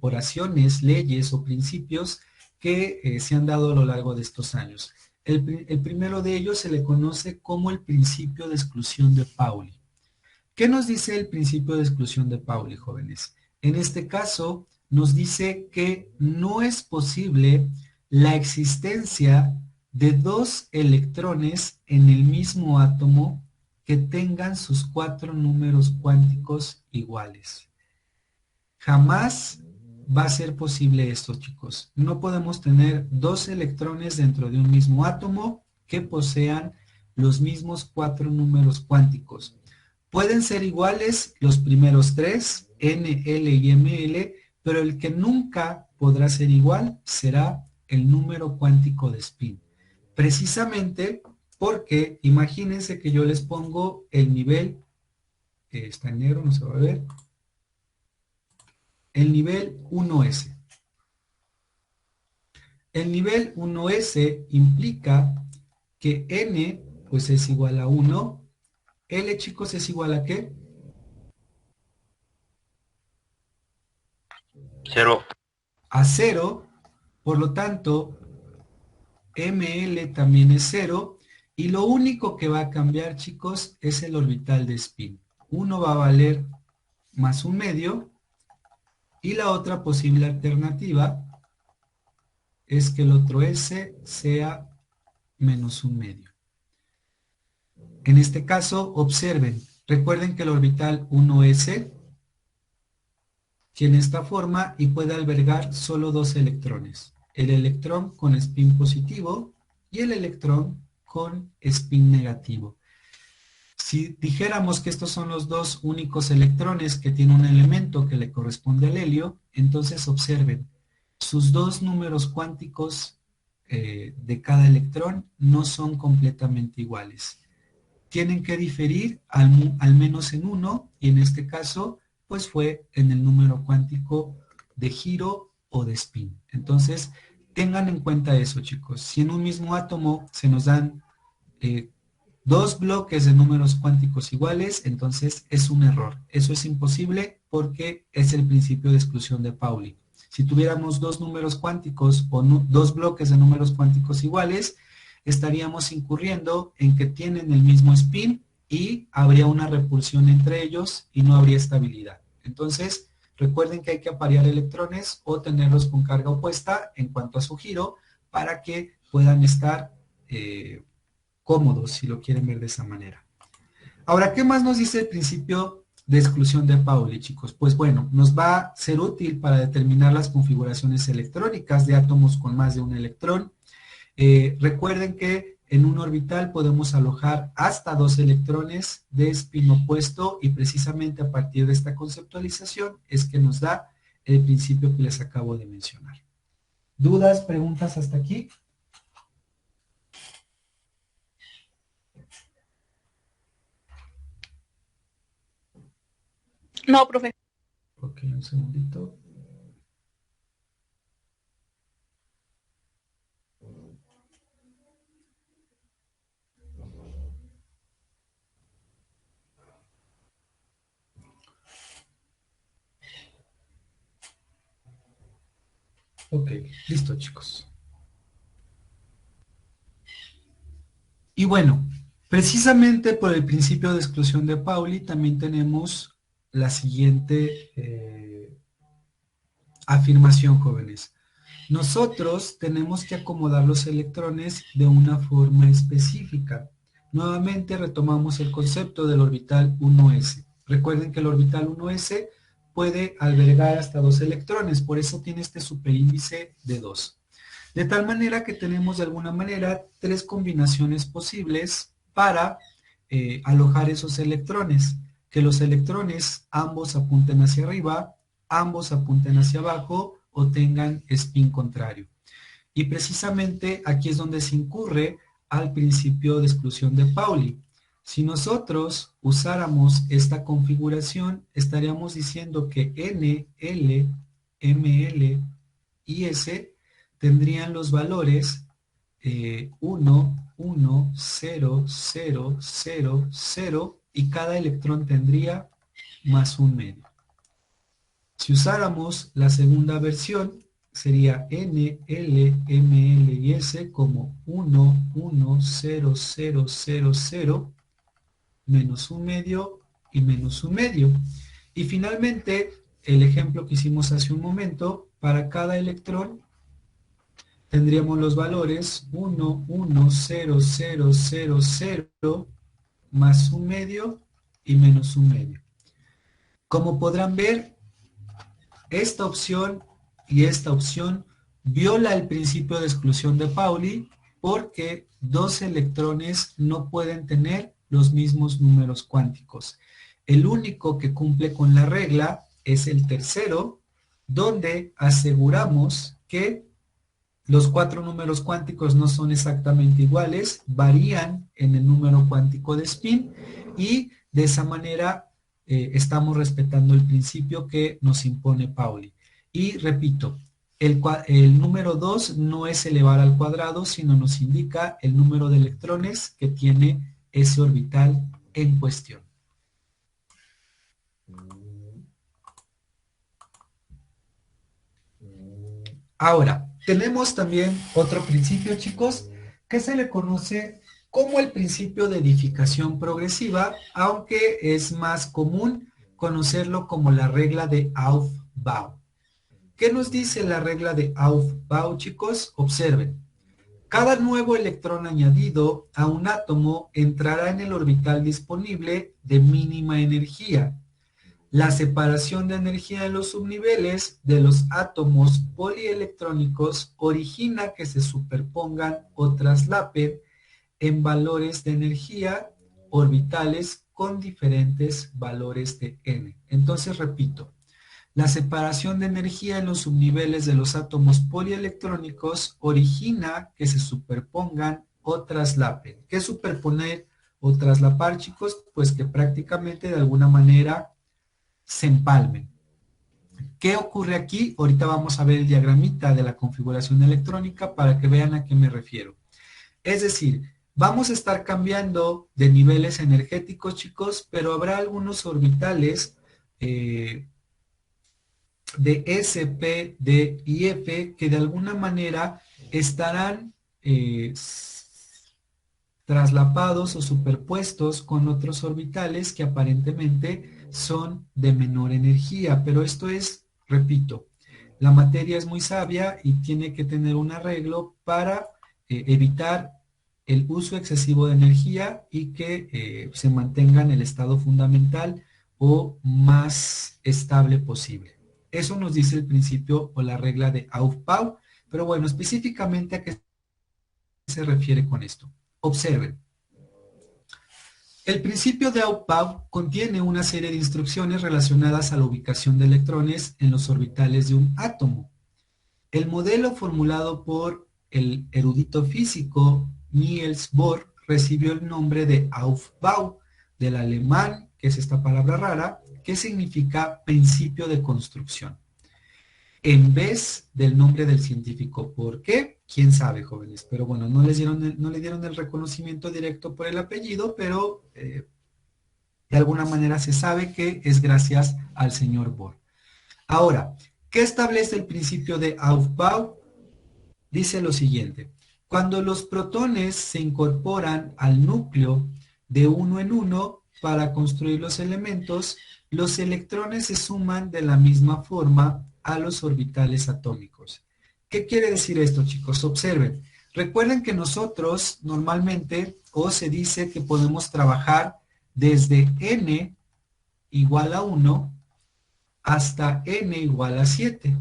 [SPEAKER 1] oraciones, leyes o principios que se han dado a lo largo de estos años. El primero de ellos se le conoce como el principio de exclusión de Pauli. ¿Qué nos dice el principio de exclusión de Pauli, jóvenes? En este caso, nos dice que no es posible la existencia de dos electrones en el mismo átomo que tengan sus 4 números cuánticos iguales. Jamás va a ser posible esto, chicos. No podemos tener 2 electrones dentro de un mismo átomo que posean los mismos 4 números cuánticos. Pueden ser iguales los primeros 3, N, L y ML, pero el que nunca podrá ser igual será el número cuántico de spin. Precisamente porque imagínense que yo les pongo el nivel, está en negro, no se va a ver, el nivel 1S. El nivel 1S implica que N pues es igual a 1, L, chicos, es igual a ¿qué?
[SPEAKER 5] 0.
[SPEAKER 1] A 0, por lo tanto, ML también es 0, y lo único que va a cambiar, chicos, es el orbital de spin. Uno va a valer más un medio, y la otra posible alternativa es que el otro S sea menos un medio. En este caso, observen, recuerden que el orbital 1S tiene esta forma y puede albergar solo 2 electrones. El electrón con spin positivo y el electrón con spin negativo. Si dijéramos que estos son los 2 únicos electrones que tiene un elemento que le corresponde al helio, entonces observen, sus 2 números cuánticos de cada electrón no son completamente iguales. Tienen que diferir al menos en uno, y en este caso, pues fue en el número cuántico de giro o de spin. Entonces, tengan en cuenta eso, chicos. Si en un mismo átomo se nos dan 2 bloques de números cuánticos iguales, entonces es un error. Eso es imposible porque es el principio de exclusión de Pauli. Si tuviéramos 2 números cuánticos o 2 bloques de números cuánticos iguales, estaríamos incurriendo en que tienen el mismo spin y habría una repulsión entre ellos y no habría estabilidad. Entonces, Recuerden que hay que aparear electrones o tenerlos con carga opuesta en cuanto a su giro para que puedan estar cómodos, si lo quieren ver de esa manera. Ahora, ¿qué más nos dice el principio de exclusión de Pauli, chicos? Pues bueno, nos va a ser útil para determinar las configuraciones electrónicas de átomos con más de un electrón. Recuerden que en un orbital podemos alojar hasta 2 electrones de spin opuesto y precisamente a partir de esta conceptualización es que nos da el principio que les acabo de mencionar. ¿Dudas, preguntas hasta aquí?
[SPEAKER 6] No, profe.
[SPEAKER 1] Ok, un segundito. Ok, listo, chicos. Y bueno, precisamente por el principio de exclusión de Pauli también tenemos la siguiente afirmación, jóvenes. Nosotros tenemos que acomodar los electrones de una forma específica. Nuevamente retomamos el concepto del orbital 1s. Recuerden que el orbital 1s puede albergar hasta 2 electrones, por eso tiene este superíndice de 2. De tal manera que tenemos de alguna manera 3 combinaciones posibles para alojar esos electrones. Que los electrones ambos apunten hacia arriba, ambos apunten hacia abajo o tengan spin contrario. Y precisamente aquí es donde se incurre al principio de exclusión de Pauli. Si nosotros usáramos esta configuración, estaríamos diciendo que N, L, ML y S tendrían los valores 1, 1, 0, 0, 0, 0 y cada electrón tendría más un medio. Si usáramos la segunda versión, sería N, L, M, L y S como 1, 1, 0, 0, 0, 0, menos un medio y menos un medio. Y finalmente, el ejemplo que hicimos hace un momento, para cada electrón tendríamos los valores 1, 1, 0, 0, 0, 0, más un medio y menos un medio. Como podrán ver, esta opción y esta opción viola el principio de exclusión de Pauli porque 2 electrones no pueden tener los mismos números cuánticos. El único que cumple con la regla es el tercero, donde aseguramos que los 4 números cuánticos no son exactamente iguales, varían en el número cuántico de spin y de esa manera estamos respetando el principio que nos impone Pauli. Y repito, el número 2 no es elevar al cuadrado, sino nos indica el número de electrones que tiene ese orbital en cuestión. Ahora, tenemos también otro principio, chicos, que se le conoce como el principio de edificación progresiva, aunque es más común conocerlo como la regla de Aufbau. ¿Qué nos dice la regla de Aufbau, chicos? Observen. Cada nuevo electrón añadido a un átomo entrará en el orbital disponible de mínima energía. La separación de energía en los subniveles de los átomos polielectrónicos origina que se superpongan o traslapen en valores de energía orbitales con diferentes valores de n. Entonces, repito, la separación de energía en los subniveles de los átomos polielectrónicos origina que se superpongan o traslapen. ¿Qué es superponer o traslapar, chicos? Pues que prácticamente de alguna manera se empalmen. ¿Qué ocurre aquí? Ahorita vamos a ver el diagramita de la configuración electrónica para que vean a qué me refiero. Es decir, vamos a estar cambiando de niveles energéticos, chicos, pero habrá algunos orbitales de S, P, D y F que de alguna manera estarán traslapados o superpuestos con otros orbitales que aparentemente son de menor energía, pero esto es, repito, la materia es muy sabia y tiene que tener un arreglo para evitar el uso excesivo de energía y que se mantenga en el estado fundamental o más estable posible. Eso nos dice el principio o la regla de Aufbau, pero bueno, específicamente a qué se refiere con esto. Observen. El principio de Aufbau contiene una serie de instrucciones relacionadas a la ubicación de electrones en los orbitales de un átomo. El modelo formulado por el erudito físico Niels Bohr recibió el nombre de Aufbau, del alemán, que es esta palabra rara, que significa principio de construcción, en vez del nombre del científico. ¿Por qué? ¿Quién sabe, jóvenes? Pero bueno, no le dieron el reconocimiento directo por el apellido, pero de alguna manera se sabe que es gracias al señor Bohr. Ahora, ¿qué establece el principio de Aufbau? Dice lo siguiente: cuando los protones se incorporan al núcleo de uno en uno para construir los elementos, los electrones se suman de la misma forma a los orbitales atómicos. ¿Qué quiere decir esto, chicos? Observen. Recuerden que nosotros normalmente, o se dice que podemos trabajar desde n igual a 1 hasta n igual a 7.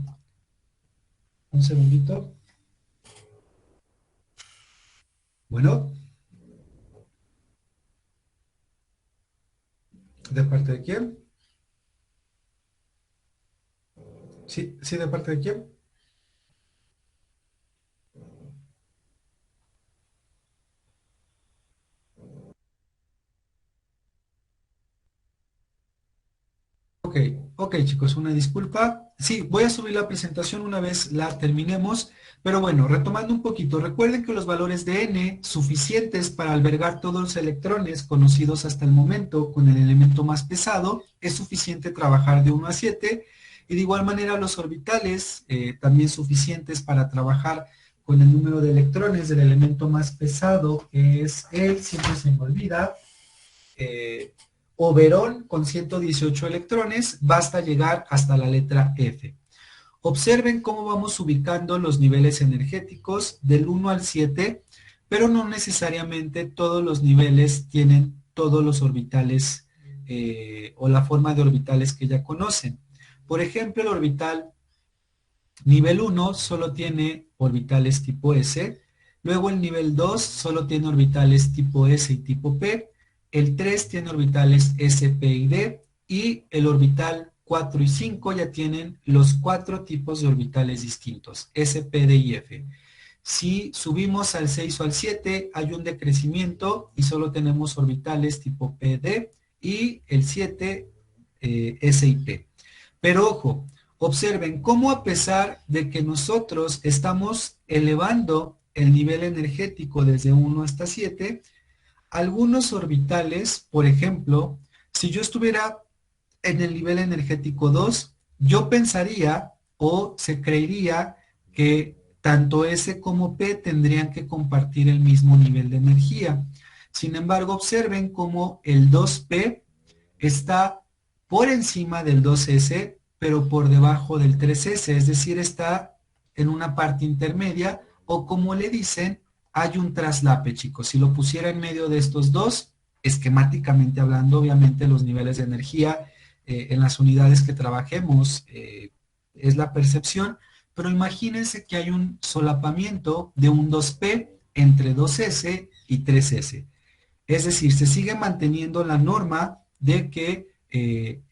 [SPEAKER 1] Un segundito. Bueno. ¿De parte de quién? Sí, ¿de parte de quién? Ok, chicos, una disculpa. Sí, voy a subir la presentación una vez la terminemos, pero bueno, retomando un poquito, recuerden que los valores de n suficientes para albergar todos los electrones conocidos hasta el momento con el elemento más pesado, es suficiente trabajar de 1 a 7, y de igual manera los orbitales también suficientes para trabajar con el número de electrones del elemento más pesado, que es siempre se me olvida, Oberón con 118 electrones, basta llegar hasta la letra F. Observen cómo vamos ubicando los niveles energéticos del 1 al 7, pero no necesariamente todos los niveles tienen todos los orbitales o la forma de orbitales que ya conocen. Por ejemplo, el orbital nivel 1 solo tiene orbitales tipo S, luego el nivel 2 solo tiene orbitales tipo S y tipo P, el 3 tiene orbitales S, P y D, y el orbital 4 y 5 ya tienen los 4 tipos de orbitales distintos, S, P, D y F. Si subimos al 6 o al 7, hay un decrecimiento y solo tenemos orbitales tipo P, D, y el 7, S y P. Pero ojo, observen cómo a pesar de que nosotros estamos elevando el nivel energético desde 1 hasta 7, algunos orbitales, por ejemplo, si yo estuviera en el nivel energético 2, yo pensaría o se creería que tanto S como P tendrían que compartir el mismo nivel de energía. Sin embargo, observen cómo el 2P está por encima del 2S, pero por debajo del 3S, es decir, está en una parte intermedia, o como le dicen, hay un traslape, chicos. Si lo pusiera en medio de estos dos, esquemáticamente hablando, obviamente los niveles de energía en las unidades que trabajemos es la percepción, pero imagínense que hay un solapamiento de un 2P entre 2S y 3S. Es decir, se sigue manteniendo la norma de que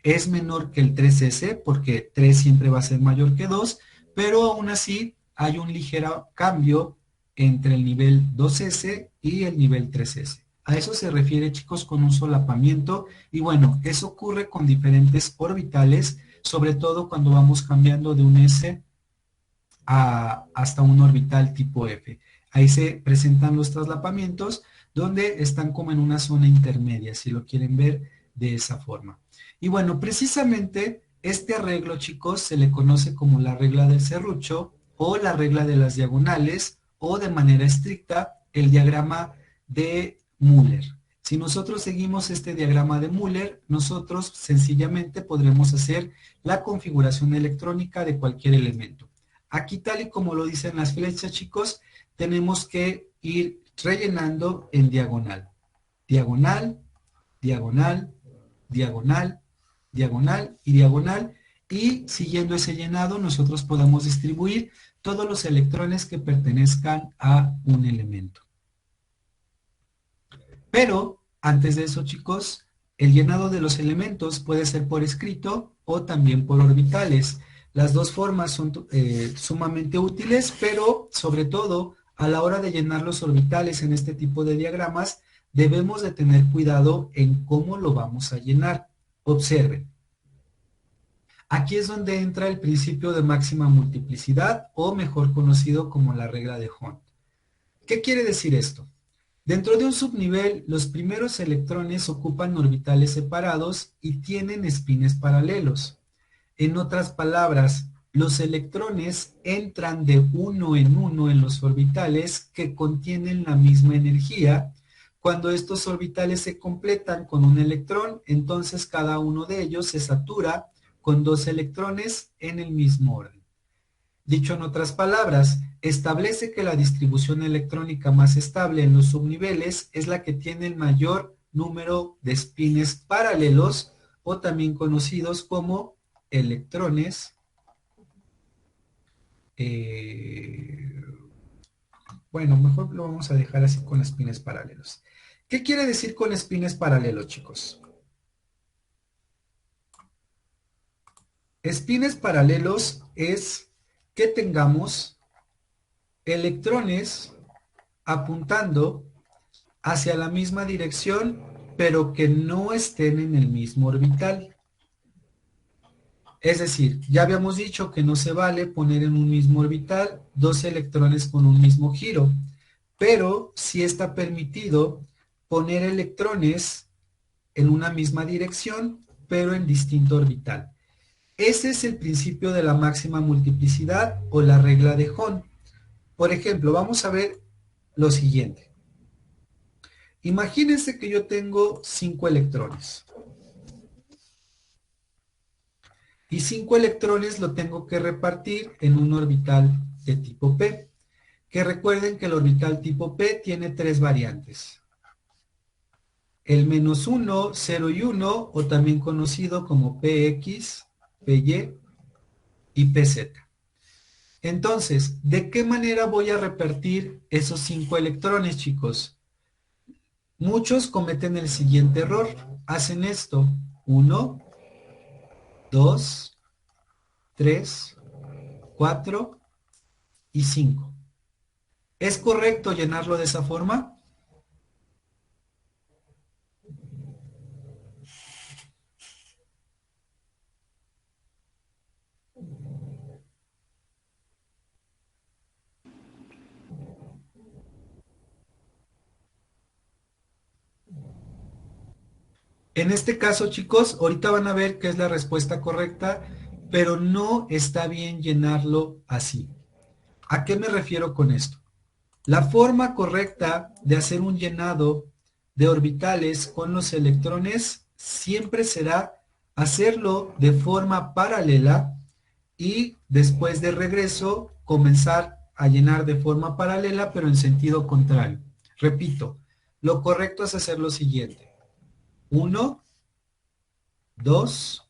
[SPEAKER 1] es menor que el 3S, porque 3 siempre va a ser mayor que 2, pero aún así hay un ligero cambio entre el nivel 2S y el nivel 3S. A eso se refiere, chicos, con un solapamiento, y bueno, eso ocurre con diferentes orbitales, sobre todo cuando vamos cambiando de un S hasta un orbital tipo F. Ahí se presentan los traslapamientos, donde están como en una zona intermedia, si lo quieren ver de esa forma. Y bueno, precisamente este arreglo, chicos, se le conoce como la regla del serrucho, o la regla de las diagonales, o de manera estricta, el diagrama de Müller. Si nosotros seguimos este diagrama de Müller, nosotros sencillamente podremos hacer la configuración electrónica de cualquier elemento. Aquí, tal y como lo dicen las flechas, chicos, tenemos que ir rellenando en diagonal. Diagonal, diagonal, diagonal, diagonal y diagonal. Y siguiendo ese llenado, nosotros podamos distribuir todos los electrones que pertenezcan a un elemento. Pero, antes de eso, chicos, el llenado de los elementos puede ser por escrito o también por orbitales. Las dos formas son sumamente útiles, pero sobre todo a la hora de llenar los orbitales en este tipo de diagramas, debemos de tener cuidado en cómo lo vamos a llenar. Observen. Aquí es donde entra el principio de máxima multiplicidad, o mejor conocido como la regla de Hund. ¿Qué quiere decir esto? Dentro de un subnivel, los primeros electrones ocupan orbitales separados y tienen espines paralelos. En otras palabras, los electrones entran de uno en los orbitales que contienen la misma energía. Cuando estos orbitales se completan con un electrón, entonces cada uno de ellos se satura con dos electrones en el mismo orden. Dicho en otras palabras, establece que la distribución electrónica más estable en los subniveles es la que tiene el mayor número de espines paralelos, o también conocidos como electrones, bueno, mejor lo vamos a dejar así con espines paralelos. ¿Qué quiere decir con espines paralelos, chicos? Espines paralelos es que tengamos electrones apuntando hacia la misma dirección, pero que no estén en el mismo orbital. Es decir, ya habíamos dicho que no se vale poner en un mismo orbital dos electrones con un mismo giro, pero sí está permitido poner electrones en una misma dirección, pero en distinto orbital. Ese es el principio de la máxima multiplicidad o la regla de Hund. Por ejemplo, vamos a ver lo siguiente. Imagínense que yo tengo 5 electrones. Y 5 electrones lo tengo que repartir en un orbital de tipo P. Que recuerden que el orbital tipo P tiene 3 variantes. El -1, 0 y 1, o también conocido como PX, PY y PZ. Entonces, ¿de qué manera voy a repartir esos 5 electrones, chicos? Muchos cometen el siguiente error. Hacen esto. 1, 2, 3, 4 y 5. ¿Es correcto llenarlo de esa forma? En este caso, chicos, ahorita van a ver que es la respuesta correcta, pero no está bien llenarlo así. ¿A qué me refiero con esto? La forma correcta de hacer un llenado de orbitales con los electrones siempre será hacerlo de forma paralela y después de regreso comenzar a llenar de forma paralela, pero en sentido contrario. Repito, lo correcto es hacer lo siguiente. 1, 2,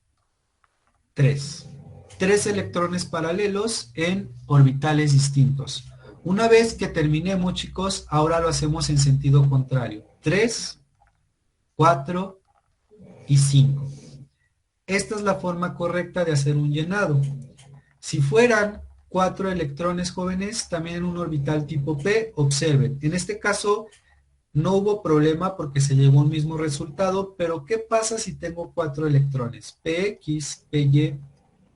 [SPEAKER 1] 3. 3 electrones paralelos en orbitales distintos. Una vez que terminemos, chicos, ahora lo hacemos en sentido contrario. 3, 4 y 5. Esta es la forma correcta de hacer un llenado. Si fueran 4 electrones, jóvenes, también en un orbital tipo P, observen. En este caso no hubo problema porque se llegó a un mismo resultado, pero ¿qué pasa si tengo 4 electrones? PX, PY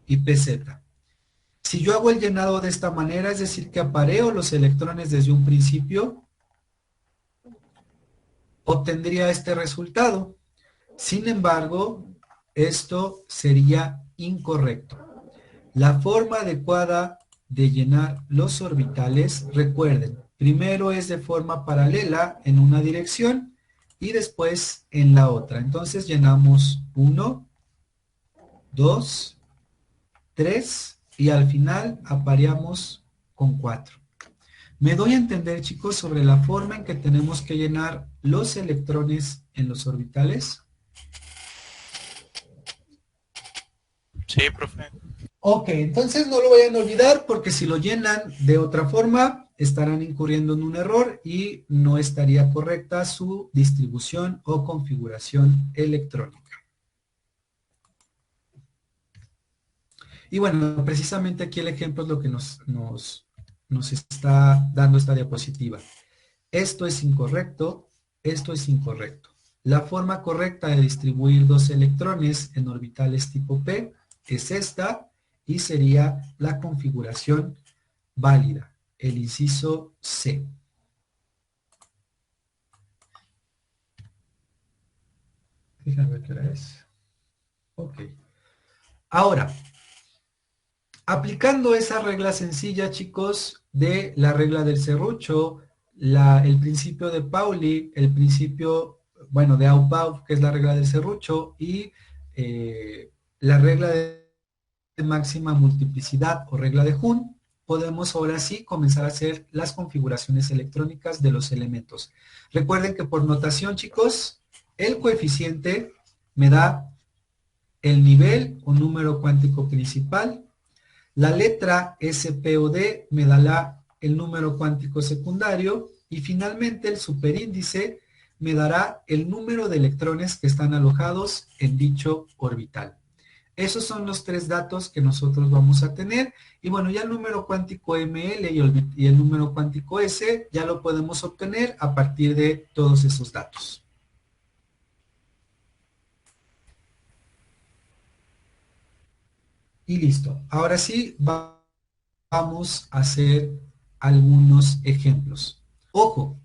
[SPEAKER 1] y PZ. Si yo hago el llenado de esta manera, es decir, que apareo los electrones desde un principio, obtendría este resultado. Sin embargo, esto sería incorrecto. La forma adecuada de llenar los orbitales, recuerden, primero es de forma paralela en una dirección y después en la otra. Entonces llenamos 1, 2, 3 y al final apareamos con 4. Me doy a entender, chicos, sobre la forma en que tenemos que llenar los electrones en los orbitales.
[SPEAKER 5] Sí, profe.
[SPEAKER 1] Ok, entonces no lo vayan a olvidar porque si lo llenan de otra forma estarán incurriendo en un error y no estaría correcta su distribución o configuración electrónica. Y bueno, precisamente aquí el ejemplo es lo que nos está dando esta diapositiva. Esto es incorrecto, esto es incorrecto. La forma correcta de distribuir dos electrones en orbitales tipo P es esta y sería la configuración válida, el inciso C. Déjame ver qué hora es. Ok. Ahora, aplicando esa regla sencilla, chicos, de la regla del serrucho, el principio de Pauli, el principio, bueno, de Aupau, que es la regla del serrucho, y la regla de máxima multiplicidad o regla de Hund, podemos ahora sí comenzar a hacer las configuraciones electrónicas de los elementos. Recuerden que por notación, chicos, el coeficiente me da el nivel o número cuántico principal. La letra S, P o D me dará el número cuántico secundario y finalmente el superíndice me dará el número de electrones que están alojados en dicho orbital. Esos son los tres datos que nosotros vamos a tener y bueno, ya el número cuántico ML y el número cuántico S ya lo podemos obtener a partir de todos esos datos. Y listo. Ahora sí, vamos a hacer algunos ejemplos. Ojo,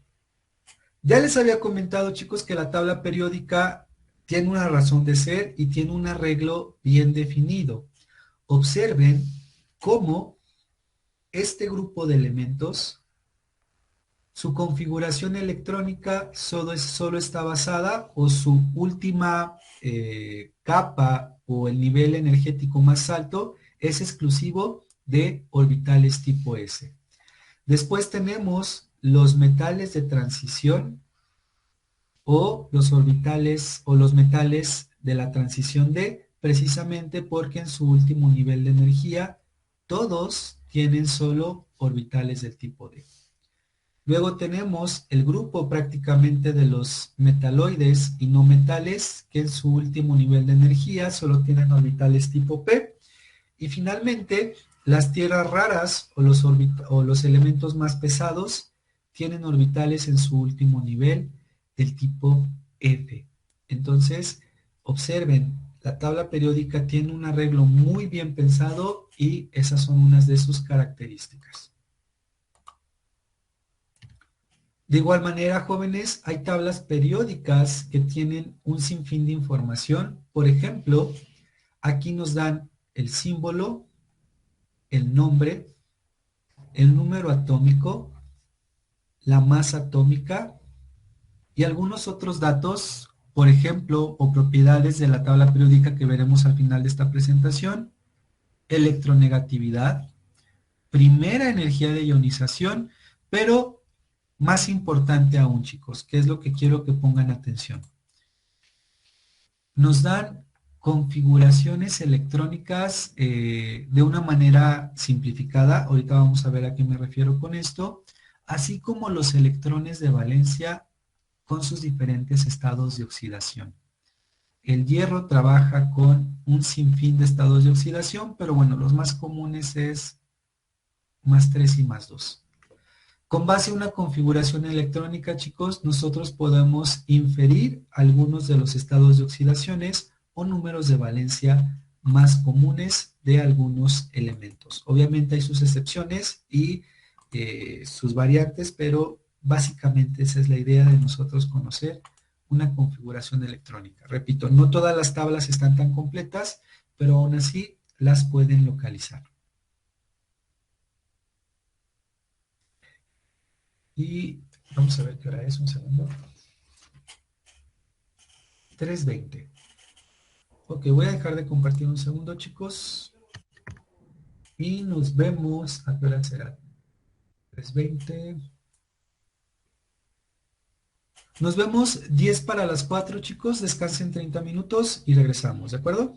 [SPEAKER 1] ya les había comentado, chicos, que la tabla periódica tiene una razón de ser y tiene un arreglo bien definido. Observen cómo este grupo de elementos, su configuración electrónica solo está basada o su última capa o el nivel energético más alto es exclusivo de orbitales tipo S. Después tenemos los metales de transición o los orbitales o los metales de la transición D, precisamente porque en su último nivel de energía todos tienen solo orbitales del tipo D. Luego tenemos el grupo prácticamente de los metaloides y no metales, que en su último nivel de energía solo tienen orbitales tipo P. Y finalmente, las tierras raras o los elementos más pesados tienen orbitales en su último nivel del tipo F. Entonces, observen, la tabla periódica tiene un arreglo muy bien pensado y esas son unas de sus características. De igual manera, jóvenes, hay tablas periódicas que tienen un sinfín de información. Por ejemplo, aquí nos dan el símbolo, el nombre, el número atómico, la masa atómica y algunos otros datos, por ejemplo, o propiedades de la tabla periódica que veremos al final de esta presentación, electronegatividad, primera energía de ionización, pero más importante aún, chicos, que es lo que quiero que pongan atención. Nos dan configuraciones electrónicas de una manera simplificada. Ahorita vamos a ver a qué me refiero con esto. Así como los electrones de valencia con sus diferentes estados de oxidación. El hierro trabaja con un sinfín de estados de oxidación, pero bueno, los más comunes es +3 y +2. Con base en una configuración electrónica, chicos, nosotros podemos inferir algunos de los estados de oxidaciones o números de valencia más comunes de algunos elementos. Obviamente hay sus excepciones y sus variantes, pero básicamente esa es la idea de nosotros conocer una configuración electrónica. Repito, no todas las tablas están tan completas, pero aún así las pueden localizar. Y vamos a ver qué hora es, un segundo. 320. Ok, voy a dejar de compartir un segundo, chicos. Y nos vemos. ¿A qué hora será? 320. Nos vemos 10 para las 4, chicos. Descansen 30 minutos y regresamos, ¿de acuerdo?